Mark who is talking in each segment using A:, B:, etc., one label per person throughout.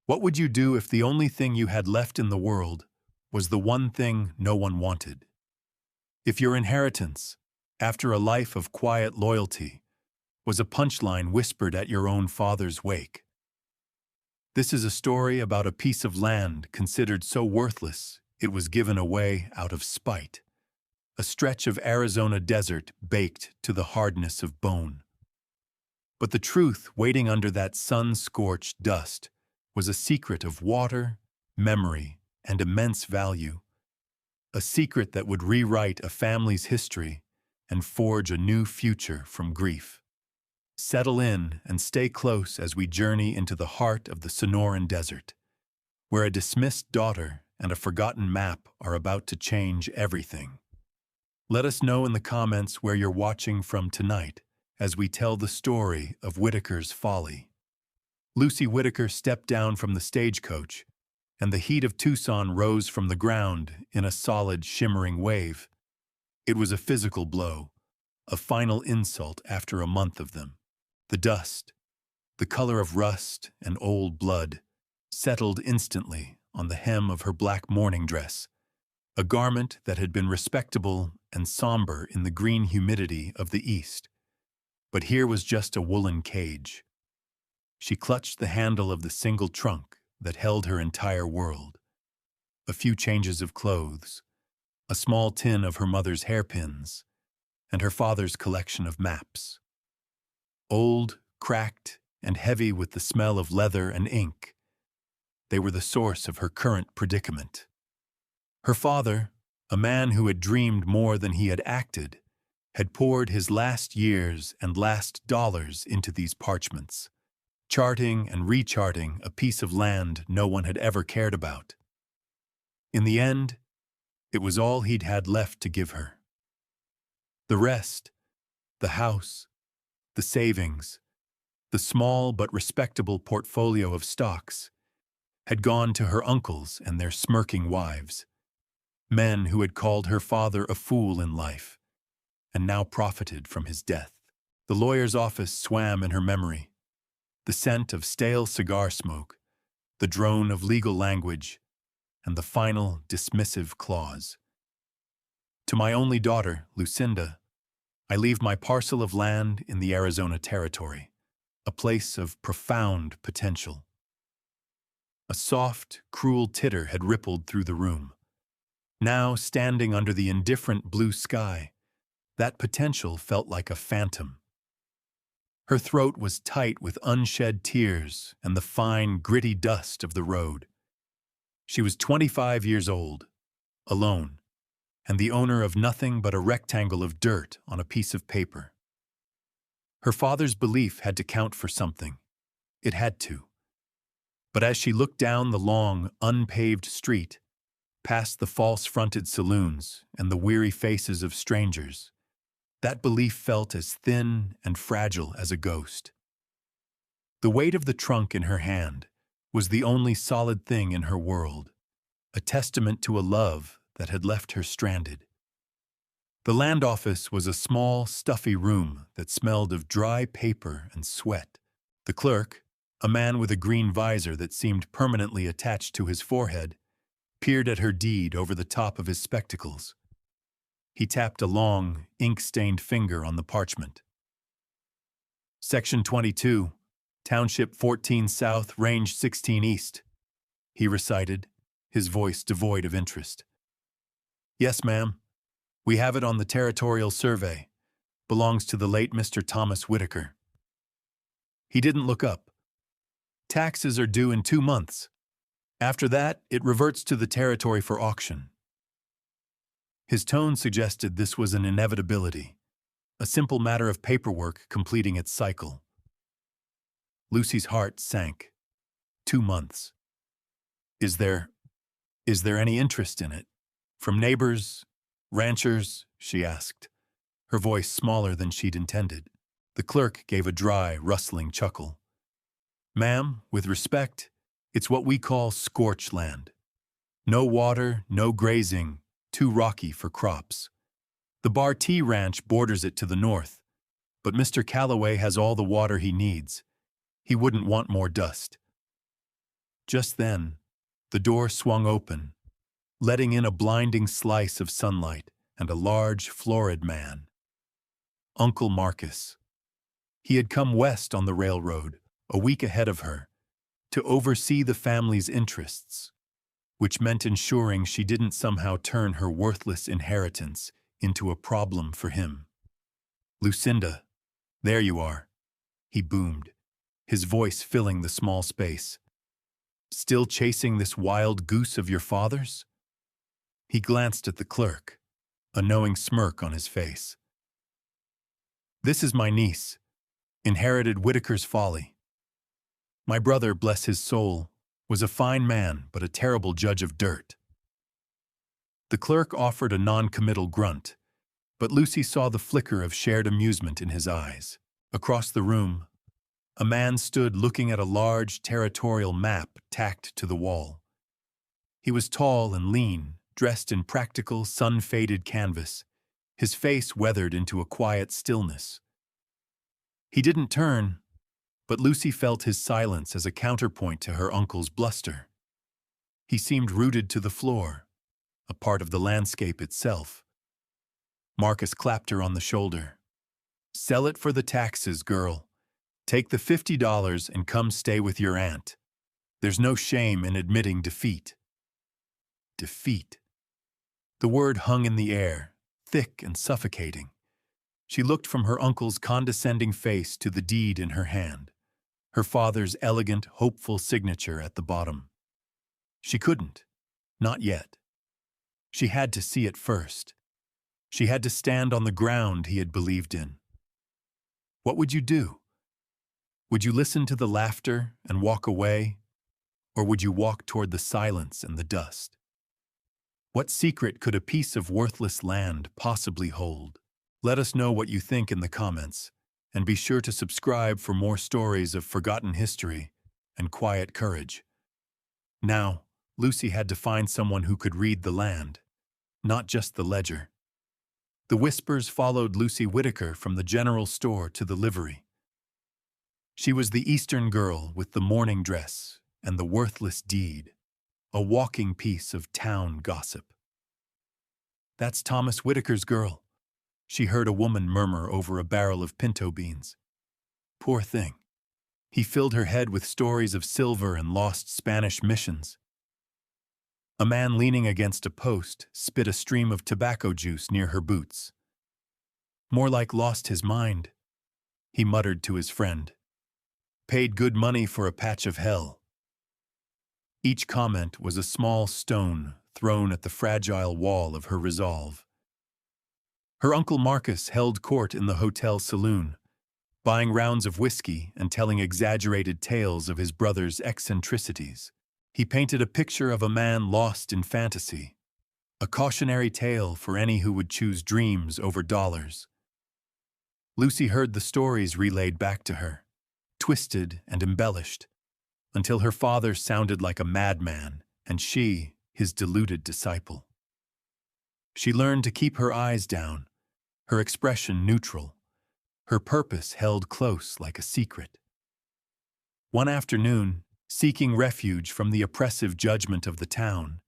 A: What would you do if the only thing you had left in the world was the one thing no one wanted? If your inheritance, after a life of quiet loyalty, was a punchline whispered at your own father's wake? This is a story about a piece of land considered so worthless it was given away out of spite. A stretch of Arizona desert baked to the hardness of bone. But the truth waiting under that sun-scorched dust was a secret of water, memory, and immense value. A secret that would rewrite a family's history and forge a new future from grief. Settle in and stay close as we journey into the heart of the Sonoran Desert, where a dismissed daughter and a forgotten map are about to change everything. Let us know in the comments where you're watching from tonight as we tell the story of Whitaker's folly. Lucy Whitaker stepped down from the stagecoach, and the heat of Tucson rose from the ground in a solid, shimmering wave. It was a physical blow, a final insult after a month of them. The dust, the color of rust and old blood, settled instantly on the hem of her black mourning dress, a garment that had been respectable and somber in the green humidity of the east. But here was just a woolen cage. She clutched the handle of the single trunk that held her entire world. A few changes of clothes, a small tin of her mother's hairpins, and her father's collection of maps. Old, cracked, and heavy with the smell of leather and ink, they were the source of her current predicament. Her father, a man who had dreamed more than he had acted, had poured his last years and last dollars into these parchments, charting and recharting a piece of land no one had ever cared about. In the end, it was all he'd had left to give her. The rest, the house, the savings, the small but respectable portfolio of stocks, had gone to her uncles and their smirking wives, men who had called her father a fool in life, and now profited from his death. The lawyer's office swam in her memory. The scent of stale cigar smoke, the drone of legal language, and the final dismissive clause. To my only daughter, Lucinda, I leave my parcel of land in the Arizona Territory, a place of profound potential. A soft, cruel titter had rippled through the room. Now, standing under the indifferent blue sky, that potential felt like a phantom. Her throat was tight with unshed tears and the fine, gritty dust of the road. She was 25 years old, alone, and the owner of nothing but a rectangle of dirt on a piece of paper. Her father's belief had to count for something. It had to. But as she looked down the long, unpaved street, past the false-fronted saloons and the weary faces of strangers, that belief felt as thin and fragile as a ghost. The weight of the trunk in her hand was the only solid thing in her world, a testament to a love that had left her stranded. The land office was a small, stuffy room that smelled of dry paper and sweat. The clerk, a man with a green visor that seemed permanently attached to his forehead, peered at her deed over the top of his spectacles. He tapped a long, ink-stained finger on the parchment. Section 22, Township 14 South, Range 16 East, he recited, his voice devoid of interest. Yes, ma'am. We have it on the territorial survey. Belongs to the late Mr. Thomas Whitaker. He didn't look up. Taxes are due in 2 months. After that, it reverts to the territory for auction. His tone suggested this was an inevitability, a simple matter of paperwork completing its cycle. Lucy's heart sank. 2 months. Is there any interest in it? From neighbors, ranchers, she asked, her voice smaller than she'd intended. The clerk gave a dry, rustling chuckle. Ma'am, with respect, it's what we call scorch land. No water, no grazing, too rocky for crops. The Bartee Ranch borders it to the north, but Mr. Calloway has all the water he needs. He wouldn't want more dust. Just then, the door swung open, letting in a blinding slice of sunlight and a large, florid man. Uncle Marcus. He had come west on the railroad, a week ahead of her, to oversee the family's interests, which meant ensuring she didn't somehow turn her worthless inheritance into a problem for him. "Lucinda, there you are," he boomed, his voice filling the small space. "Still chasing this wild goose of your father's?" He glanced at the clerk, a knowing smirk on his face. "This is my niece, inherited Whitaker's folly. My brother, bless his soul, was a fine man but a terrible judge of dirt." The clerk offered a non-committal grunt, but Lucy saw the flicker of shared amusement in his eyes. Across the room, a man stood looking at a large territorial map tacked to the wall. He was tall and lean, dressed in practical, sun-faded canvas, his face weathered into a quiet stillness. He didn't turn, but Lucy felt his silence as a counterpoint to her uncle's bluster. He seemed rooted to the floor, a part of the landscape itself. Marcus clapped her on the shoulder. "Sell it for the taxes, girl. Take the $50 and come stay with your aunt. There's no shame in admitting defeat." Defeat. The word hung in the air, thick and suffocating. She looked from her uncle's condescending face to the deed in her hand, her father's elegant, hopeful signature at the bottom. She couldn't. Not yet. She had to see it first. She had to stand on the ground he had believed in. What would you do? Would you listen to the laughter and walk away, or would you walk toward the silence and the dust? What secret could a piece of worthless land possibly hold? Let us know what you think in the comments, and be sure to subscribe for more stories of forgotten history and quiet courage. Now, Lucy had to find someone who could read the land, not just the ledger. The whispers followed Lucy Whitaker from the general store to the livery. She was the Eastern girl with the morning dress and the worthless deed, a walking piece of town gossip. "That's Thomas Whitaker's girl," she heard a woman murmur over a barrel of pinto beans. "Poor thing. He filled her head with stories of silver and lost Spanish missions." A man leaning against a post spit a stream of tobacco juice near her boots. "More like lost his mind," he muttered to his friend. "Paid good money for a patch of hell." Each comment was a small stone thrown at the fragile wall of her resolve. Her Uncle Marcus held court in the hotel saloon, buying rounds of whiskey and telling exaggerated tales of his brother's eccentricities. He painted a picture of a man lost in fantasy, a cautionary tale for any who would choose dreams over dollars. Lucy heard the stories relayed back to her, twisted and embellished, until her father sounded like a madman and she, his deluded disciple. She learned to keep her eyes down, her expression neutral, her purpose held close like a secret. One afternoon, seeking refuge from the oppressive judgment of the town,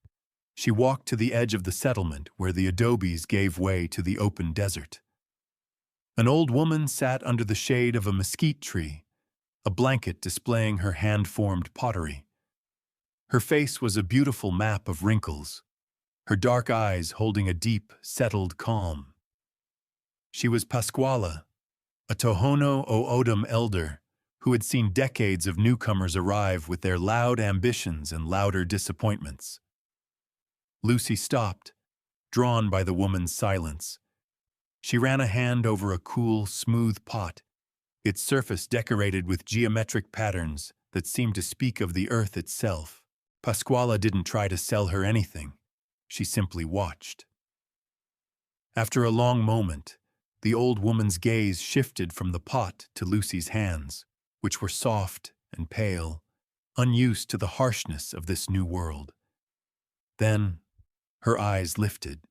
A: she walked to the edge of the settlement where the adobes gave way to the open desert. An old woman sat under the shade of a mesquite tree, a blanket displaying her hand-formed pottery. Her face was a beautiful map of wrinkles, her dark eyes holding a deep, settled calm. She was Pasquala, a Tohono O'odham elder who had seen decades of newcomers arrive with their loud ambitions and louder disappointments. Lucy stopped, drawn by the woman's silence. She ran a hand over a cool, smooth pot, its surface decorated with geometric patterns that seemed to speak of the earth itself. Pasquala didn't try to sell her anything. She simply watched. After a long moment, the old woman's gaze shifted from the pot to Lucy's hands, which were soft and pale, unused to the harshness of this new world. Then, her eyes lifted,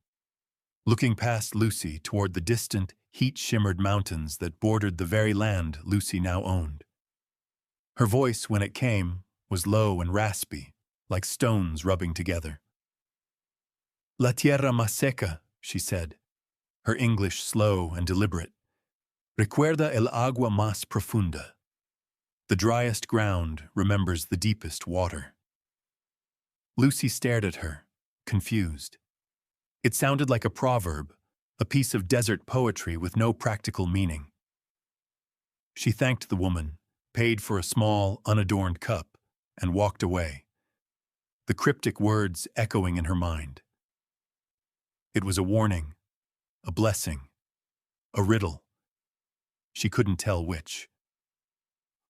A: looking past Lucy toward the distant, heat-shimmered mountains that bordered the very land Lucy now owned. Her voice, when it came, was low and raspy, like stones rubbing together. La tierra más seca, she said, her English slow and deliberate. Recuerda el agua más profunda. The driest ground remembers the deepest water. Lucy stared at her, confused. It sounded like a proverb, a piece of desert poetry with no practical meaning. She thanked the woman, paid for a small, unadorned cup, and walked away, the cryptic words echoing in her mind. It was a warning, a blessing, a riddle. She couldn't tell which.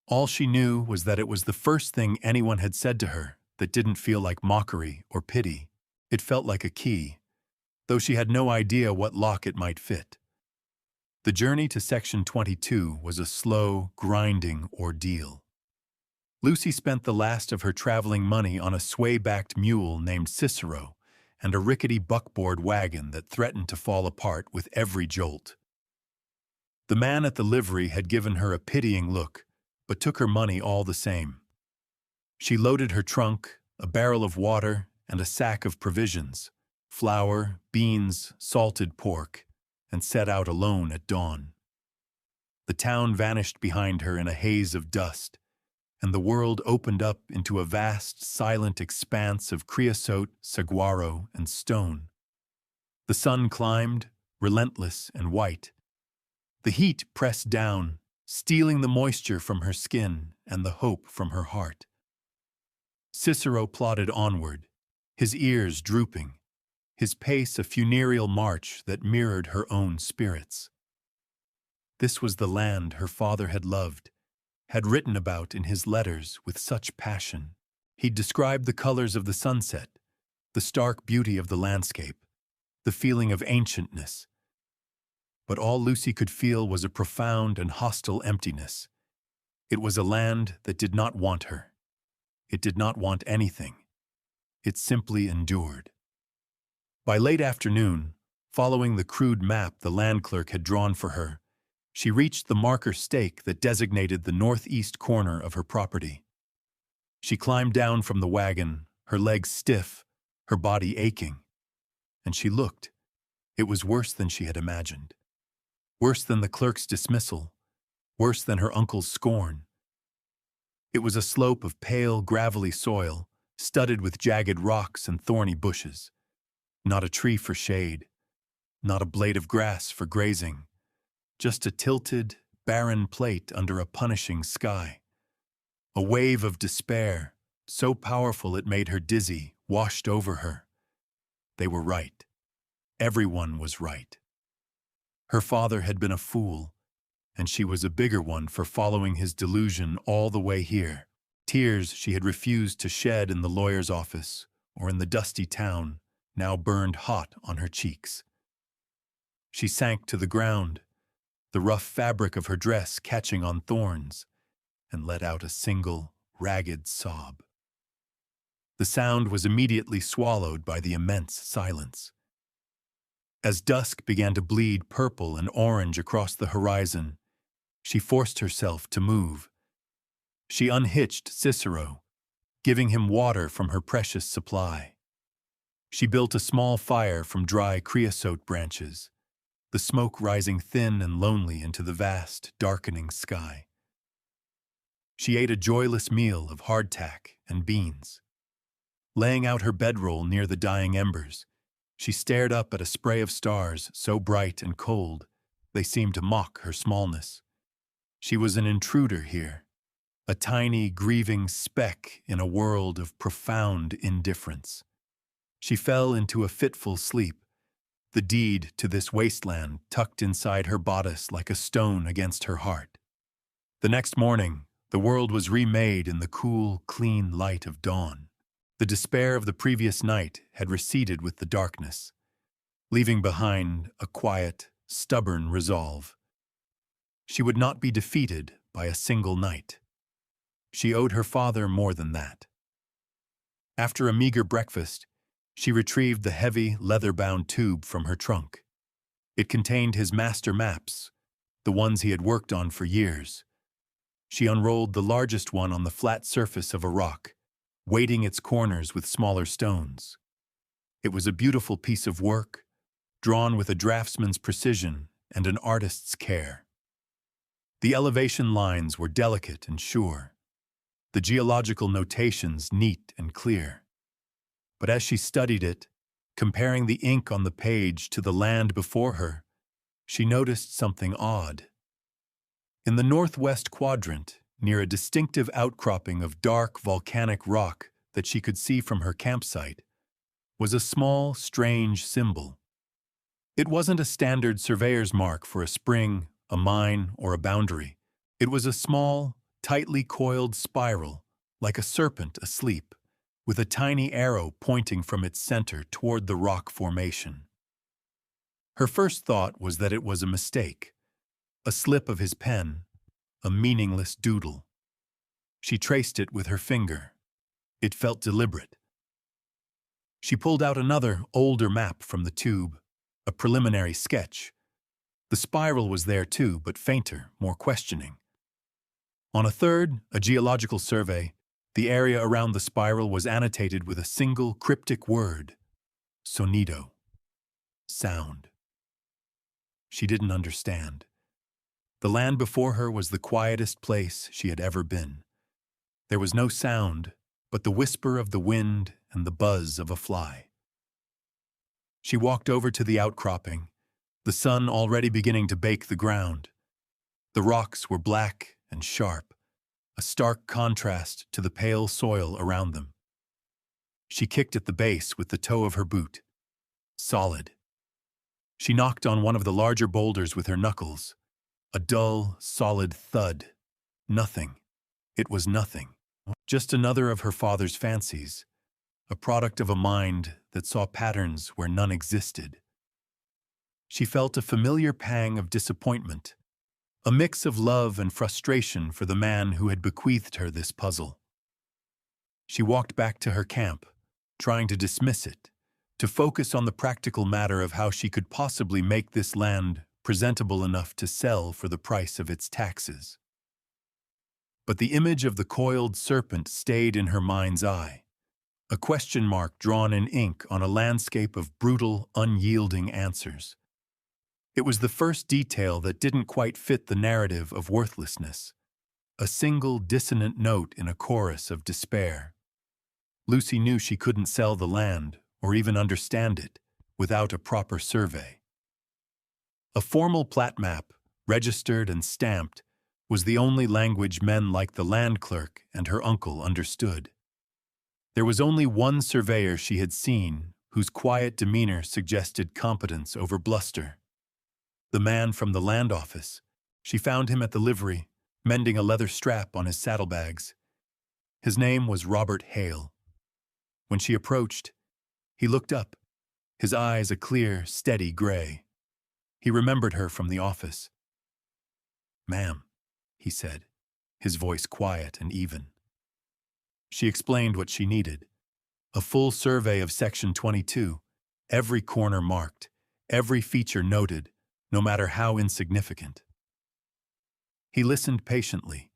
A: All she knew was that it was the first thing anyone had said to her that didn't feel like mockery or pity. It felt like a key, though she had no idea what lock it might fit. The journey to Section 22 was a slow, grinding ordeal. Lucy spent the last of her traveling money on a sway-backed mule named Cicero and a rickety buckboard wagon that threatened to fall apart with every jolt. The man at the livery had given her a pitying look, but took her money all the same. She loaded her trunk, a barrel of water, and a sack of provisions, flour, beans, salted pork, and set out alone at dawn. The town vanished behind her in a haze of dust, and the world opened up into a vast, silent expanse of creosote, saguaro, and stone. The sun climbed, relentless and white. The heat pressed down, stealing the moisture from her skin and the hope from her heart. Cicero plodded onward, his ears drooping, his pace a funereal march that mirrored her own spirits. This was the land her father had loved, had written about in his letters with such passion. He'd described the colors of the sunset, the stark beauty of the landscape, the feeling of ancientness. But all Lucy could feel was a profound and hostile emptiness. It was a land that did not want her. It did not want anything. It simply endured. By late afternoon, following the crude map the land clerk had drawn for her, she reached the marker stake that designated the northeast corner of her property. She climbed down from the wagon, her legs stiff, her body aching. And she looked. It was worse than she had imagined. Worse than the clerk's dismissal, worse than her uncle's scorn. It was a slope of pale, gravelly soil, studded with jagged rocks and thorny bushes. Not a tree for shade, not a blade of grass for grazing, just a tilted, barren plate under a punishing sky. A wave of despair, so powerful it made her dizzy, washed over her. They were right. Everyone was right. Her father had been a fool, and she was a bigger one for following his delusion all the way here. Tears she had refused to shed in the lawyer's office or in the dusty town now burned hot on her cheeks. She sank to the ground, the rough fabric of her dress catching on thorns, and let out a single, ragged sob. The sound was immediately swallowed by the immense silence. As dusk began to bleed purple and orange across the horizon, she forced herself to move. She unhitched Cicero, giving him water from her precious supply. She built a small fire from dry creosote branches, the smoke rising thin and lonely into the vast, darkening sky. She ate a joyless meal of hardtack and beans. Laying out her bedroll near the dying embers, she stared up at a spray of stars so bright and cold they seemed to mock her smallness. She was an intruder here, a tiny, grieving speck in a world of profound indifference. She fell into a fitful sleep, the deed to this wasteland tucked inside her bodice like a stone against her heart. The next morning, the world was remade in the cool, clean light of dawn. The despair of the previous night had receded with the darkness, leaving behind a quiet, stubborn resolve. She would not be defeated by a single night. She owed her father more than that. After a meager breakfast, she retrieved the heavy, leather-bound tube from her trunk. It contained his master maps, the ones he had worked on for years. She unrolled the largest one on the flat surface of a rock, weighting its corners with smaller stones. It was a beautiful piece of work, drawn with a draftsman's precision and an artist's care. The elevation lines were delicate and sure, the geological notations neat and clear. But as she studied it, comparing the ink on the page to the land before her, she noticed something odd. In the northwest quadrant, near a distinctive outcropping of dark volcanic rock that she could see from her campsite, was a small, strange symbol. It wasn't a standard surveyor's mark for a spring, a mine, or a boundary. It was a small, tightly coiled spiral, like a serpent asleep, with a tiny arrow pointing from its center toward the rock formation. Her first thought was that it was a mistake, a slip of his pen, a meaningless doodle. She traced it with her finger. It felt deliberate. She pulled out another, older map from the tube, a preliminary sketch. The spiral was there too, but fainter, more questioning. On a third, a geological survey, the area around the spiral was annotated with a single cryptic word: sonido, sound. She didn't understand. The land before her was the quietest place she had ever been. There was no sound, but the whisper of the wind and the buzz of a fly. She walked over to the outcropping, the sun already beginning to bake the ground. The rocks were black and sharp, a stark contrast to the pale soil around them. She kicked at the base with the toe of her boot. Solid. She knocked on one of the larger boulders with her knuckles. A dull, solid thud. Nothing. It was nothing. Just another of her father's fancies, a product of a mind that saw patterns where none existed. She felt a familiar pang of disappointment, a mix of love and frustration for the man who had bequeathed her this puzzle. She walked back to her camp, trying to dismiss it, to focus on the practical matter of how she could possibly make this land presentable enough to sell for the price of its taxes. But the image of the coiled serpent stayed in her mind's eye, a question mark drawn in ink on a landscape of brutal, unyielding answers. It was the first detail that didn't quite fit the narrative of worthlessness, a single dissonant note in a chorus of despair. Lucy knew she couldn't sell the land, or even understand it, without a proper survey. A formal plat map, registered and stamped, was the only language men like the land clerk and her uncle understood. There was only one surveyor she had seen whose quiet demeanor suggested competence over bluster. The man from the land office. She found him at the livery, mending a leather strap on his saddlebags. His name was Robert Hale. When she approached, he looked up, his eyes a clear, steady gray. He remembered her from the office. "Ma'am," he said, his voice quiet and even. She explained what she needed. A full survey of Section 22, every corner marked, every feature noted, no matter how insignificant. He listened patiently,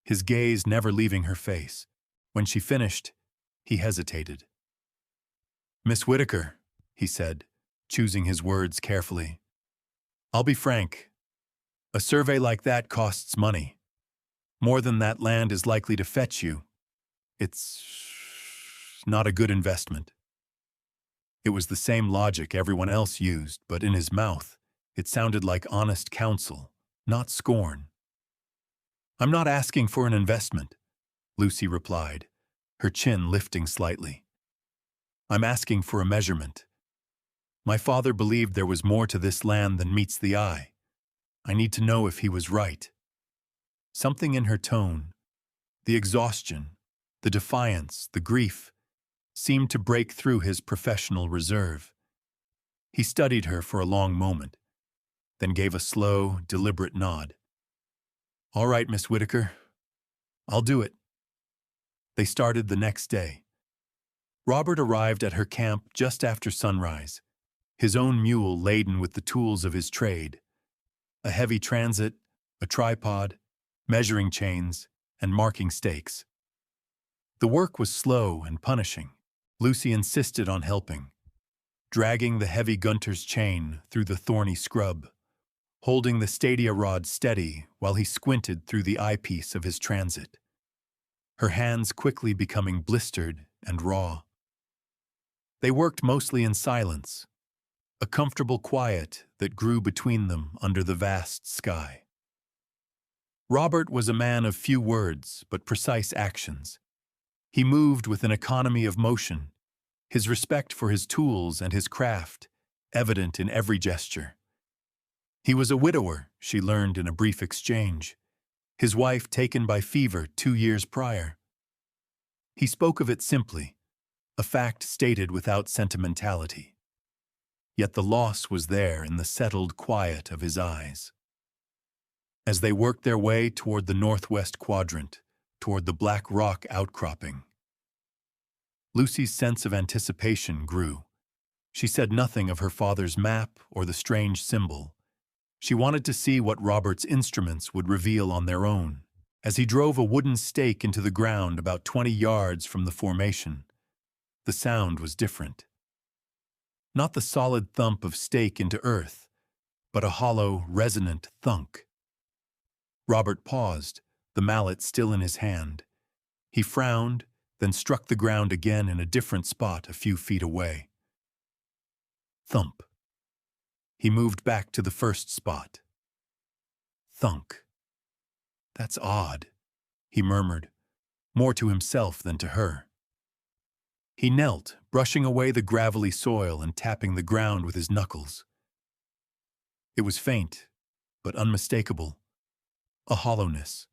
A: his gaze never leaving her face. When she finished, he hesitated. "Miss Whitaker," he said, choosing his words carefully. "I'll be frank. A survey like that costs money. More than that land is likely to fetch you. It's not a good investment." It was the same logic everyone else used, but in his mouth, it sounded like honest counsel, not scorn. "I'm not asking for an investment," Lucy replied, her chin lifting slightly. "I'm asking for a measurement. My father believed there was more to this land than meets the eye. I need to know if he was right." Something in her tone, the exhaustion, the defiance, the grief, seemed to break through his professional reserve. He studied her for a long moment, then gave a slow, deliberate nod. "All right, Miss Whitaker. I'll do it." They started the next day. Robert arrived at her camp just after sunrise, his own mule laden with the tools of his trade. A heavy transit, a tripod, measuring chains, and marking stakes. The work was slow and punishing. Lucy insisted on helping, dragging the heavy Gunter's chain through the thorny scrub, holding the stadia rod steady while he squinted through the eyepiece of his transit, her hands quickly becoming blistered and raw. They worked mostly in silence, a comfortable quiet that grew between them under the vast sky. Robert was a man of few words but precise actions. He moved with an economy of motion, his respect for his tools and his craft evident in every gesture. He was a widower, she learned in a brief exchange, his wife taken by fever 2 years prior. He spoke of it simply, a fact stated without sentimentality. Yet the loss was there in the settled quiet of his eyes. As they worked their way toward the northwest quadrant, toward the black rock outcropping, Lucy's sense of anticipation grew. She said nothing of her father's map or the strange symbol. She wanted to see what Robert's instruments would reveal on their own. As he drove a wooden stake into the ground about 20 yards from the formation, the sound was different. Not the solid thump of stake into earth, but a hollow, resonant thunk. Robert paused, the mallet still in his hand. He frowned, then struck the ground again in a different spot a few feet away. Thump. He moved back to the first spot. Thunk. That's odd, he murmured, more to himself than to her. He knelt, brushing away the gravelly soil and tapping the ground with his knuckles. It was faint, but unmistakable. A hollowness,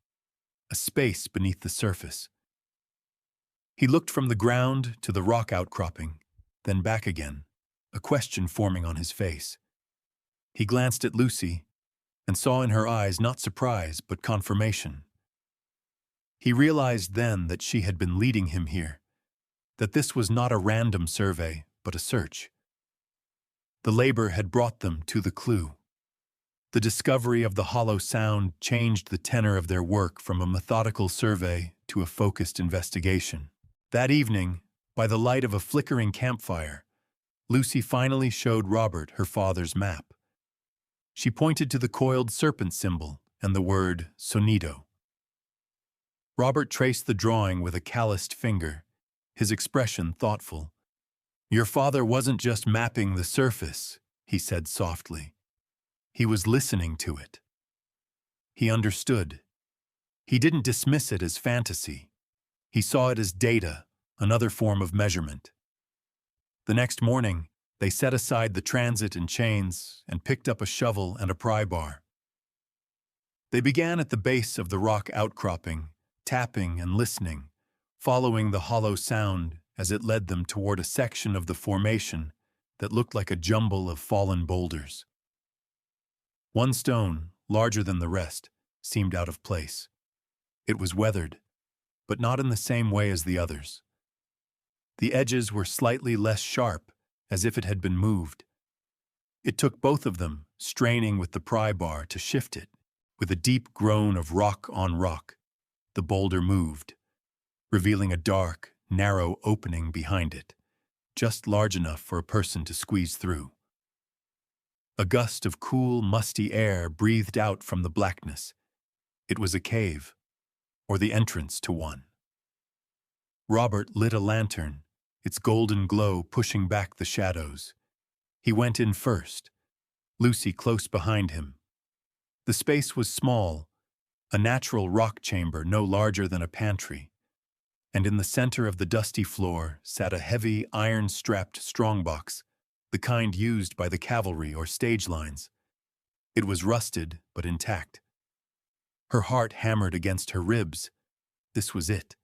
A: a space beneath the surface. He looked from the ground to the rock outcropping, then back again, a question forming on his face. He glanced at Lucy and saw in her eyes not surprise but confirmation. He realized then that she had been leading him here, that this was not a random survey but a search. The labor had brought them to the clue. The discovery of the hollow sound changed the tenor of their work from a methodical survey to a focused investigation. That evening, by the light of a flickering campfire, Lucy finally showed Robert her father's map. She pointed to the coiled serpent symbol and the word Sonido. Robert traced the drawing with a calloused finger, his expression thoughtful. "Your father wasn't just mapping the surface," he said softly. He was listening to it. He understood. He didn't dismiss it as fantasy. He saw it as data, another form of measurement. The next morning, they set aside the transit and chains and picked up a shovel and a pry bar. They began at the base of the rock outcropping, tapping and listening, following the hollow sound as it led them toward a section of the formation that looked like a jumble of fallen boulders. One stone, larger than the rest, seemed out of place. It was weathered, but not in the same way as the others. The edges were slightly less sharp, as if it had been moved. It took both of them, straining with the pry bar, to shift it. With a deep groan of rock on rock, the boulder moved, revealing a dark, narrow opening behind it, just large enough for a person to squeeze through. A gust of cool, musty air breathed out from the blackness. It was a cave, or the entrance to one. Robert lit a lantern, its golden glow pushing back the shadows. He went in first, Lucy close behind him. The space was small, a natural rock chamber no larger than a pantry, and in the center of the dusty floor sat a heavy, iron-strapped strongbox, the kind used by the cavalry or stage lines. It was rusted, but intact. Her heart hammered against her ribs. This was it.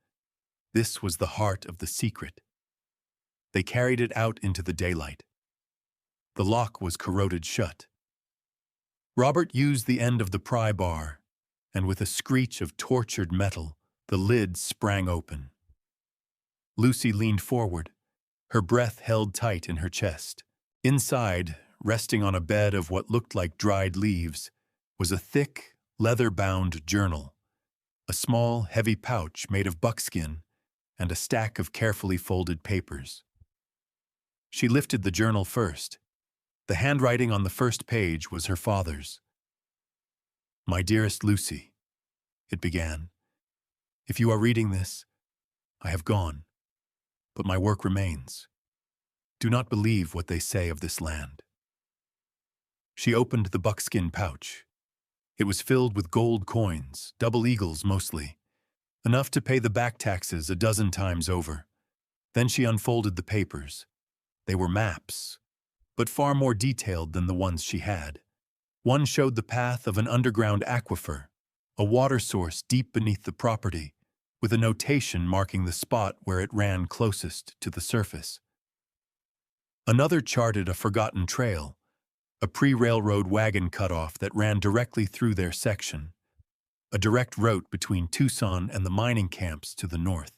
A: This was the heart of the secret. They carried it out into the daylight. The lock was corroded shut. Robert used the end of the pry bar, and with a screech of tortured metal, the lid sprang open. Lucy leaned forward, her breath held tight in her chest. Inside, resting on a bed of what looked like dried leaves, was a thick, leather-bound journal, a small, heavy pouch made of buckskin, and a stack of carefully folded papers. She lifted the journal first. The handwriting on the first page was her father's. "My dearest Lucy," it began, "if you are reading this, I have gone, but my work remains. Do not believe what they say of this land." She opened the buckskin pouch. It was filled with gold coins, double eagles mostly, enough to pay the back taxes a dozen times over. Then she unfolded the papers. They were maps, but far more detailed than the ones she had. One showed the path of an underground aquifer, a water source deep beneath the property, with a notation marking the spot where it ran closest to the surface. Another charted a forgotten trail, a pre-railroad wagon cutoff that ran directly through their section, a direct route between Tucson and the mining camps to the north.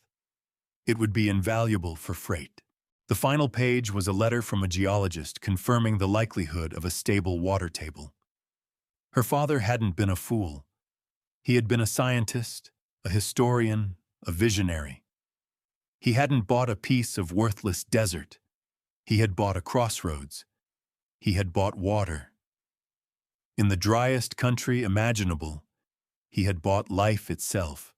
A: It would be invaluable for freight. The final page was a letter from a geologist confirming the likelihood of a stable water table. Her father hadn't been a fool. He had been a scientist, a historian, a visionary. He hadn't bought a piece of worthless desert. He had bought a crossroads. He had bought water. In the driest country imaginable, he had bought life itself.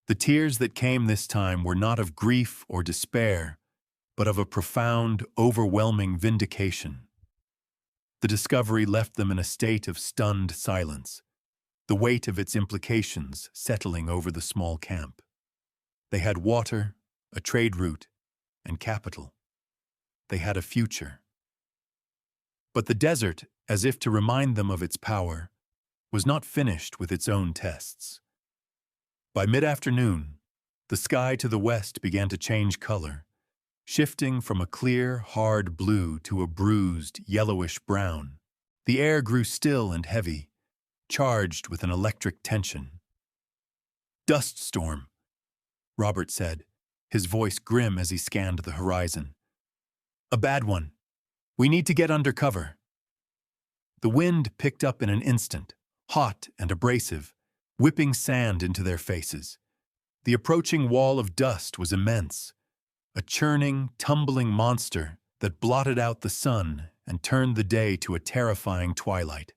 A: The tears that came this time were not of grief or despair, but of a profound, overwhelming vindication. The discovery left them in a state of stunned silence, the weight of its implications settling over the small camp. They had water, a trade route, and capital. They had a future. But the desert, as if to remind them of its power, was not finished with its own tests. By mid-afternoon, the sky to the west began to change color, shifting from a clear, hard blue to a bruised, yellowish brown. The air grew still and heavy, charged with an electric tension. "Dust storm," Robert said, his voice grim as he scanned the horizon. "A bad one. We need to get under cover." The wind picked up in an instant, hot and abrasive, whipping sand into their faces. The approaching wall of dust was immense, a churning, tumbling monster that blotted out the sun and turned the day to a terrifying twilight.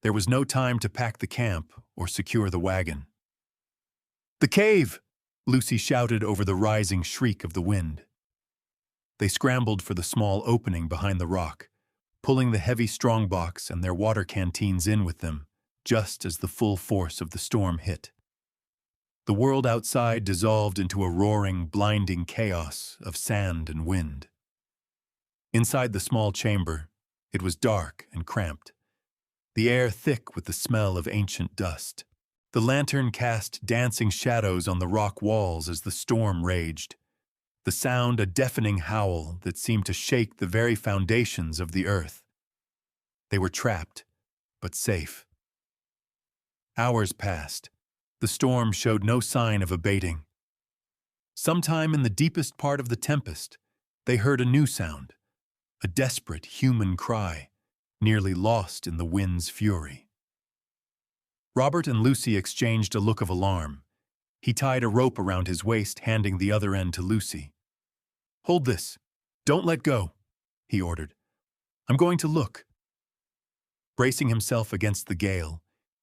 A: There was no time to pack the camp or secure the wagon. "The cave!" Lucy shouted over the rising shriek of the wind. They scrambled for the small opening behind the rock, pulling the heavy strongbox and their water canteens in with them, just as the full force of the storm hit. The world outside dissolved into a roaring, blinding chaos of sand and wind. Inside the small chamber, it was dark and cramped, the air thick with the smell of ancient dust. The lantern cast dancing shadows on the rock walls as the storm raged, the sound a deafening howl that seemed to shake the very foundations of the earth. They were trapped, but safe. Hours passed. The storm showed no sign of abating. Sometime in the deepest part of the tempest, they heard a new sound, a desperate human cry, nearly lost in the wind's fury. Robert and Lucy exchanged a look of alarm. He tied a rope around his waist, handing the other end to Lucy. "Hold this. Don't let go," he ordered. "I'm going to look." Bracing himself against the gale,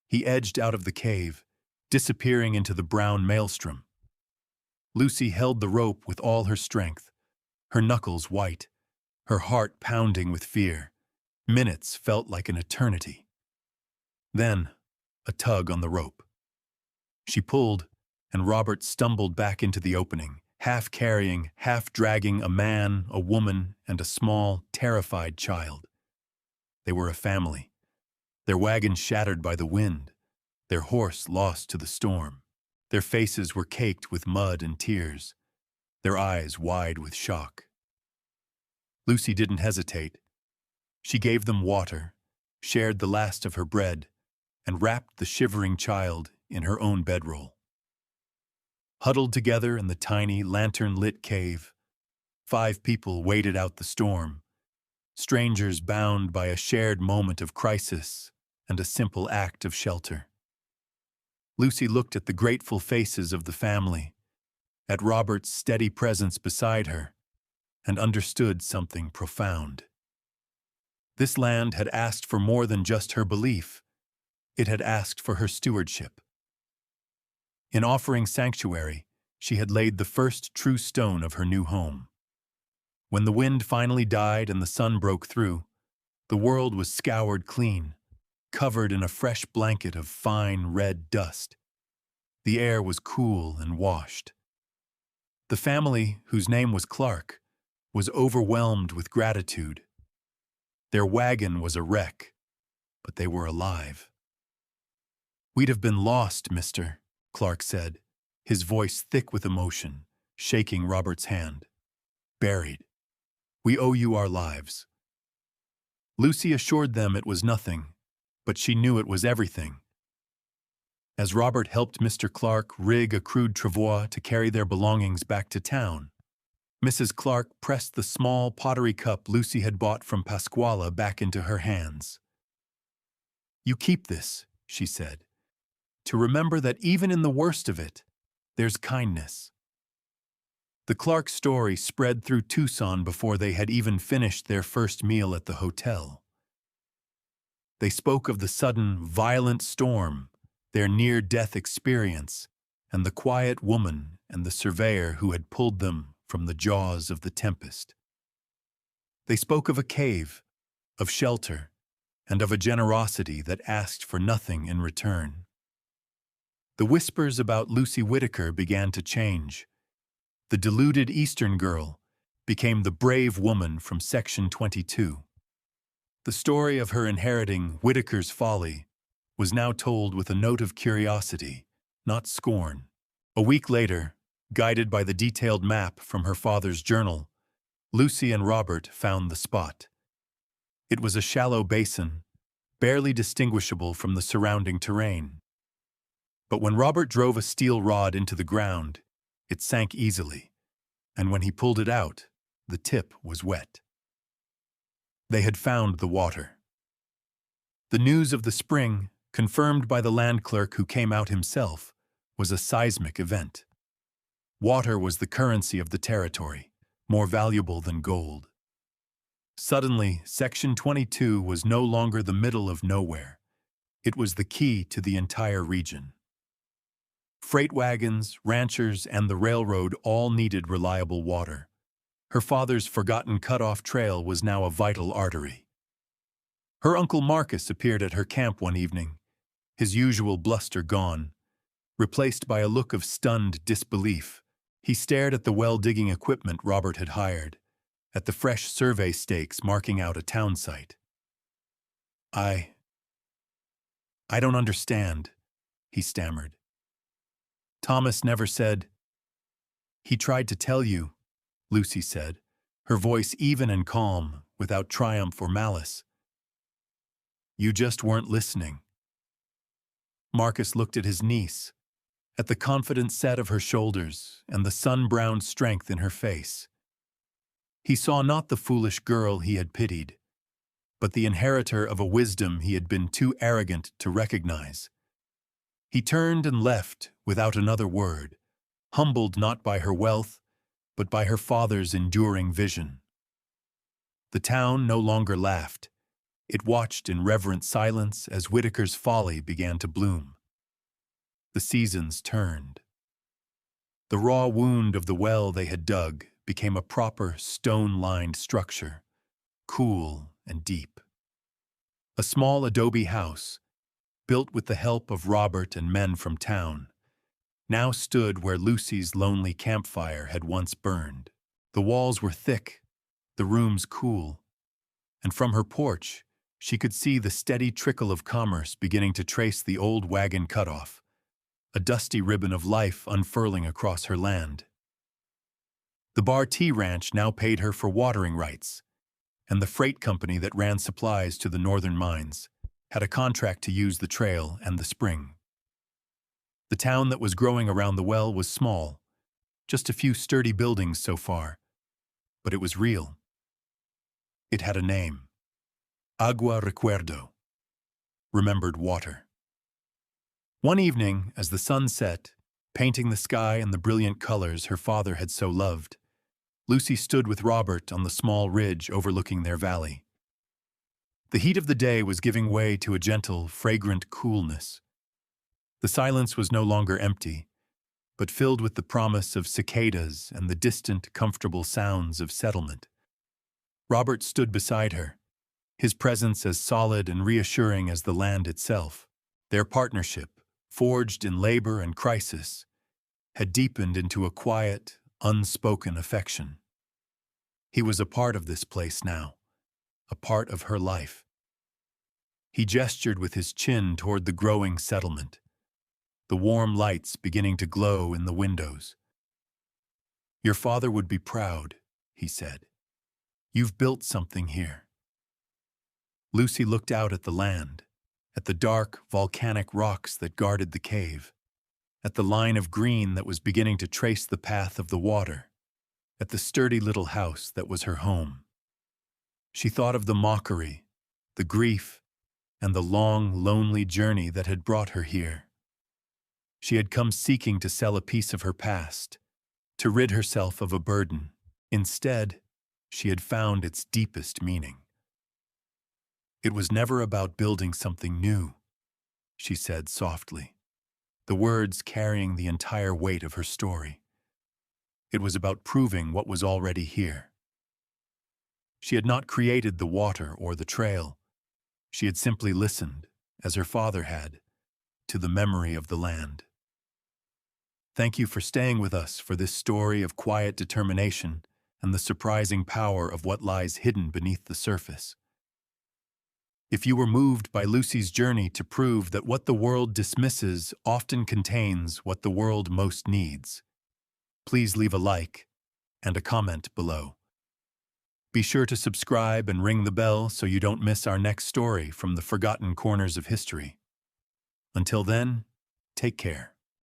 A: he edged out of the cave, disappearing into the brown maelstrom. Lucy held the rope with all her strength, her knuckles white, her heart pounding with fear. Minutes felt like an eternity. Then, a tug on the rope. She pulled, and Robert stumbled back into the opening, half carrying, half dragging a man, a woman, and a small, terrified child. They were a family, their wagon shattered by the wind, their horse lost to the storm. Their faces were caked with mud and tears, their eyes wide with shock. Lucy didn't hesitate. She gave them water, shared the last of her bread, and wrapped the shivering child in her own bedroll. Huddled together in the tiny, lantern-lit cave, 5 people waited out the storm, strangers bound by a shared moment of crisis and a simple act of shelter. Lucy looked at the grateful faces of the family, at Robert's steady presence beside her, and understood something profound. This land had asked for more than just her belief. It had asked for her stewardship. In offering sanctuary, she had laid the first true stone of her new home. When the wind finally died and the sun broke through, the world was scoured clean, covered in a fresh blanket of fine red dust. The air was cool and washed. The family, whose name was Clark, was overwhelmed with gratitude. Their wagon was a wreck, but they were alive. "We'd have been lost, mister," Clark said, his voice thick with emotion, shaking Robert's hand. "Buried. We owe you our lives." Lucy assured them it was nothing, but she knew it was everything. As Robert helped Mr. Clark rig a crude travois to carry their belongings back to town, Mrs. Clark pressed the small pottery cup Lucy had bought from Pasquale back into her hands. "You keep this," she said, "to remember that even in the worst of it, there's kindness." The Clark story spread through Tucson before they had even finished their first meal at the hotel. They spoke of the sudden, violent storm, their near-death experience, and the quiet woman and the surveyor who had pulled them from the jaws of the tempest. They spoke of a cave, of shelter, and of a generosity that asked for nothing in return. The whispers about Lucy Whitaker began to change. The deluded Eastern girl became the brave woman from Section 22. The story of her inheriting Whitaker's folly was now told with a note of curiosity, not scorn. A week later, guided by the detailed map from her father's journal, Lucy and Robert found the spot. It was a shallow basin, barely distinguishable from the surrounding terrain. But when Robert drove a steel rod into the ground, it sank easily, and when he pulled it out, the tip was wet. They had found the water. The news of the spring, confirmed by the land clerk who came out himself, was a seismic event. Water was the currency of the territory, more valuable than gold. Suddenly, Section 22 was no longer the middle of nowhere. It was the key to the entire region. Freight wagons, ranchers, and the railroad all needed reliable water. Her father's forgotten cut-off trail was now a vital artery. Her Uncle Marcus appeared at her camp one evening, his usual bluster gone, replaced by a look of stunned disbelief. He stared at the well-digging equipment Robert had hired, at the fresh survey stakes marking out a town site. I don't understand," he stammered. "Thomas never said—" "He tried to tell you," Lucy said, her voice even and calm, without triumph or malice. "You just weren't listening." Marcus looked at his niece, at the confident set of her shoulders and the sun-browned strength in her face. He saw not the foolish girl he had pitied, but the inheritor of a wisdom he had been too arrogant to recognize. He turned and left without another word, humbled not by her wealth, but by her father's enduring vision. The town no longer laughed. It watched in reverent silence as Whitaker's folly began to bloom. The seasons turned. The raw wound of the well they had dug became a proper stone-lined structure, cool and deep. A small adobe house, built with the help of Robert and men from town, now stood where Lucy's lonely campfire had once burned. The walls were thick, the rooms cool, and from her porch she could see the steady trickle of commerce beginning to trace the old wagon cutoff, a dusty ribbon of life unfurling across her land. The Bar T Ranch now paid her for watering rights, and the freight company that ran supplies to the northern mines had a contract to use the trail and the spring. The town that was growing around the well was small, just a few sturdy buildings so far, but it was real. It had a name. Agua Recuerdo, remembered water. One evening, as the sun set, painting the sky in the brilliant colors her father had so loved, Lucy stood with Robert on the small ridge overlooking their valley. The heat of the day was giving way to a gentle, fragrant coolness. The silence was no longer empty, but filled with the promise of cicadas and the distant, comfortable sounds of settlement. Robert stood beside her, his presence as solid and reassuring as the land itself. Their partnership, forged in labor and crisis, had deepened into a quiet, unspoken affection. He was a part of this place now, a part of her life. He gestured with his chin toward the growing settlement, the warm lights beginning to glow in the windows. "Your father would be proud," he said. "You've built something here." Lucy looked out at the land, at the dark, volcanic rocks that guarded the cave, at the line of green that was beginning to trace the path of the water, at the sturdy little house that was her home. She thought of the mockery, the grief, and the long, lonely journey that had brought her here. She had come seeking to sell a piece of her past, to rid herself of a burden. Instead, she had found its deepest meaning. "It was never about building something new," she said softly, the words carrying the entire weight of her story. "It was about proving what was already here." She had not created the water or the trail. She had simply listened, as her father had, to the memory of the land. Thank you for staying with us for this story of quiet determination and the surprising power of what lies hidden beneath the surface. If you were moved by Lucy's journey to prove that what the world dismisses often contains what the world most needs, please leave a like and a comment below. Be sure to subscribe and ring the bell so you don't miss our next story from the forgotten corners of history. Until then, take care.